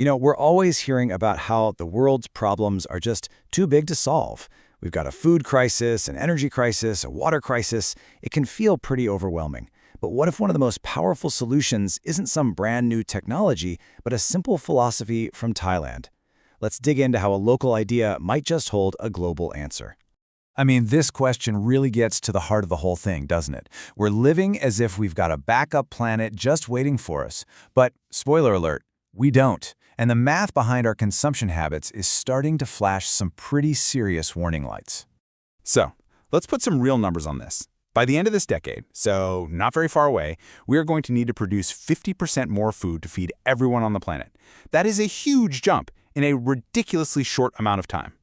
We're always hearing about how the world's problems are just too big to solve. We've got a food crisis, an energy crisis, a water crisis. It can feel pretty overwhelming. But what if one of the most powerful solutions isn't some brand new technology, but a simple philosophy from Thailand? Let's dig into how a local idea might just hold a global answer. I mean, this question really gets to the heart of the whole thing, doesn't it? We're living as if we've got a backup planet just waiting for us. But, spoiler alert, we don't. And the math behind our consumption habits is starting to flash some pretty serious warning lights. So, let's put some real numbers on this. By the end of this decade, so not very far away, we are going to need to produce 50% more food to feed everyone on the planet. That is a huge jump in a ridiculously short amount of time.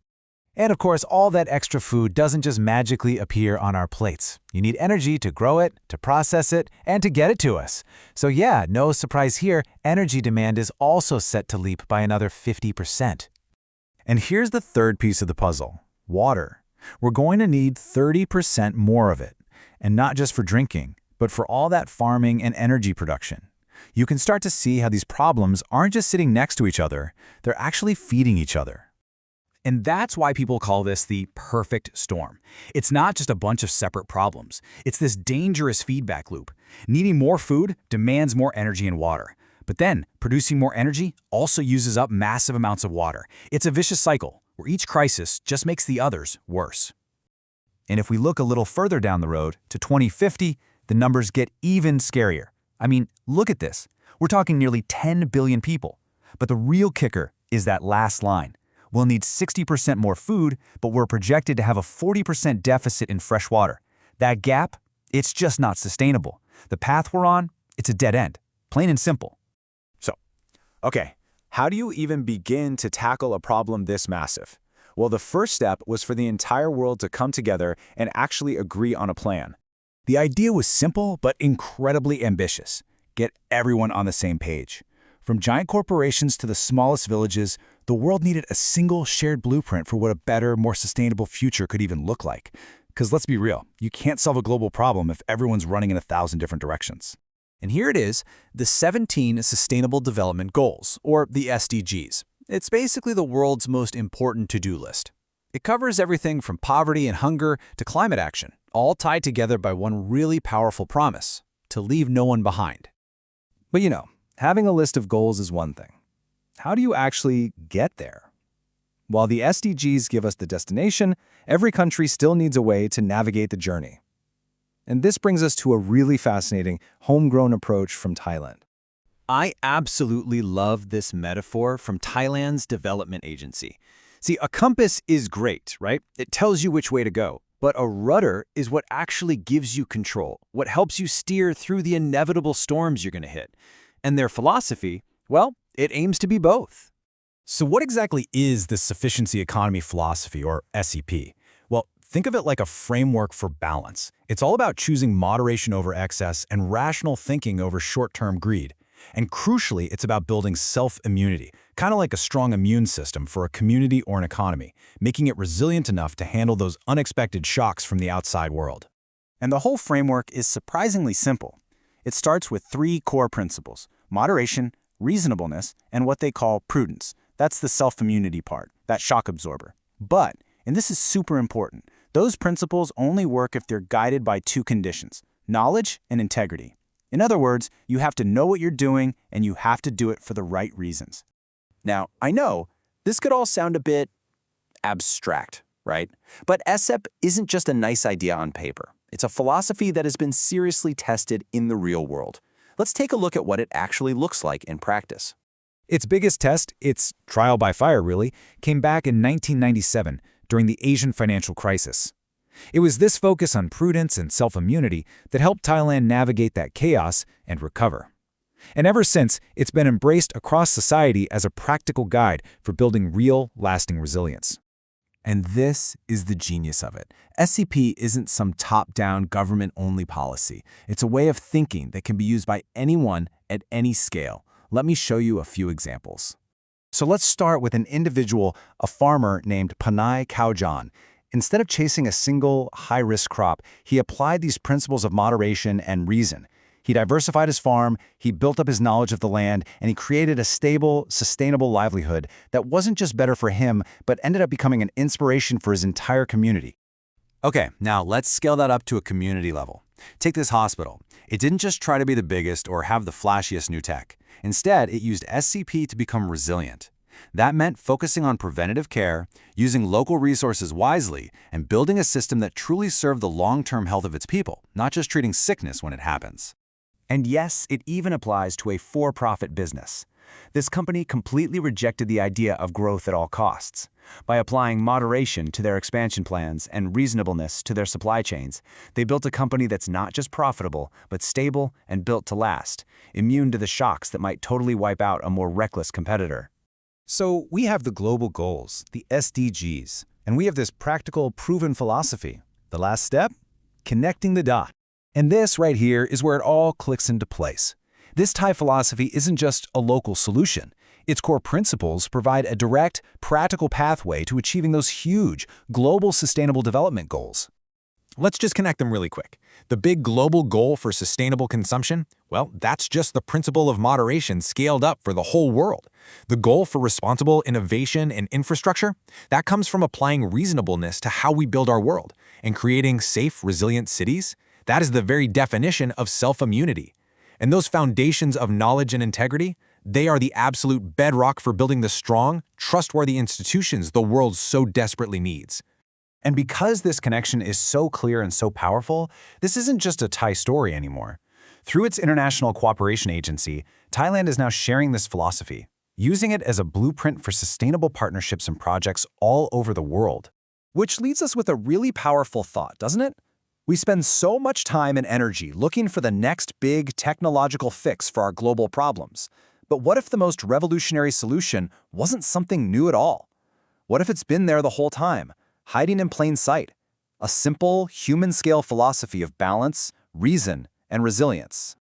And of course, all that extra food doesn't just magically appear on our plates. You need energy to grow it, to process it, and to get it to us. So yeah, no surprise here, energy demand is also set to leap by another 50%. And here's the third piece of the puzzle, water. We're going to need 30% more of it. And not just for drinking, but for all that farming and energy production. You can start to see how these problems aren't just sitting next to each other, they're actually feeding each other. And that's why people call this the perfect storm. It's not just a bunch of separate problems. It's this dangerous feedback loop. Needing more food demands more energy and water. But then, producing more energy also uses up massive amounts of water. It's a vicious cycle, where each crisis just makes the others worse. And if we look a little further down the road, to 2050, the numbers get even scarier. I mean, look at this. We're talking nearly 10 billion people. But the real kicker is that last line. We'll need 60% more food, but we're projected to have a 40% deficit in fresh water. That gap, it's just not sustainable. The path we're on, it's a dead end. Plain and simple. Okay, how do you even begin to tackle a problem this massive? Well, the first step was for the entire world to come together and actually agree on a plan. The idea was simple but incredibly ambitious. Get everyone on the same page. From giant corporations to the smallest villages, the world needed a single shared blueprint for what a better, more sustainable future could even look like. Because let's be real, you can't solve a global problem if everyone's running in 1,000 different directions. And here it is, the 17 Sustainable Development Goals, or the SDGs. It's basically the world's most important to-do list. It covers everything from poverty and hunger to climate action, all tied together by one really powerful promise, to leave no one behind. But having a list of goals is one thing. How do you actually get there? While the SDGs give us the destination, every country still needs a way to navigate the journey. And this brings us to a really fascinating, homegrown approach from Thailand. I absolutely love this metaphor from Thailand's development agency. See, a compass is great, right? It tells you which way to go. But a rudder is what actually gives you control, what helps you steer through the inevitable storms you're going to hit. And their philosophy, well, it aims to be both. So what exactly is the Sufficiency Economy Philosophy, or SEP? Well, think of it like a framework for balance. It's all about choosing moderation over excess and rational thinking over short-term greed. And crucially, it's about building self-immunity, kind of like a strong immune system for a community or an economy, making it resilient enough to handle those unexpected shocks from the outside world. And the whole framework is surprisingly simple. It starts with 3 core principles: moderation, reasonableness, and what they call prudence. That's the self-immunity part, that shock absorber. But, and this is super important, those principles only work if they're guided by 2 conditions: knowledge and integrity. In other words, you have to know what you're doing, and you have to do it for the right reasons. Now, I know, this could all sound a bit abstract, right? But SEP isn't just a nice idea on paper. It's a philosophy that has been seriously tested in the real world. Let's take a look at what it actually looks like in practice. Its biggest test, its trial by fire really, came back in 1997 during the Asian financial crisis. It was this focus on prudence and self-immunity that helped Thailand navigate that chaos and recover. And ever since, it's been embraced across society as a practical guide for building real, lasting resilience. And this is the genius of it. SEP isn't some top-down, government-only policy. It's a way of thinking that can be used by anyone at any scale. Let me show you a few examples. So let's start with an individual, a farmer named Panay Kaujan. Instead of chasing a single, high-risk crop, he applied these principles of moderation and reason. He diversified his farm, he built up his knowledge of the land, and he created a stable, sustainable livelihood that wasn't just better for him, but ended up becoming an inspiration for his entire community. Okay, now let's scale that up to a community level. Take this hospital. It didn't just try to be the biggest or have the flashiest new tech. Instead, it used SCP to become resilient. That meant focusing on preventative care, using local resources wisely, and building a system that truly served the long-term health of its people, not just treating sickness when it happens. And yes, it even applies to a for-profit business. This company completely rejected the idea of growth at all costs. By applying moderation to their expansion plans and reasonableness to their supply chains, they built a company that's not just profitable, but stable and built to last, immune to the shocks that might totally wipe out a more reckless competitor. So we have the global goals, the SDGs, and we have this practical, proven philosophy. The last step? Connecting the dot. And this right here is where it all clicks into place. This Thai philosophy isn't just a local solution. Its core principles provide a direct, practical pathway to achieving those huge, global sustainable development goals. Let's just connect them really quick. The big global goal for sustainable consumption, well, that's just the principle of moderation scaled up for the whole world. The goal for responsible innovation and infrastructure, that comes from applying reasonableness to how we build our world and creating safe, resilient cities. That is the very definition of self-immunity. And those foundations of knowledge and integrity, they are the absolute bedrock for building the strong, trustworthy institutions the world so desperately needs. And because this connection is so clear and so powerful, this isn't just a Thai story anymore. Through its International Cooperation Agency, Thailand is now sharing this philosophy, using it as a blueprint for sustainable partnerships and projects all over the world. Which leads us with a really powerful thought, doesn't it? We spend so much time and energy looking for the next big technological fix for our global problems. But what if the most revolutionary solution wasn't something new at all? What if it's been there the whole time, hiding in plain sight? A simple, human-scale philosophy of balance, reason, and resilience.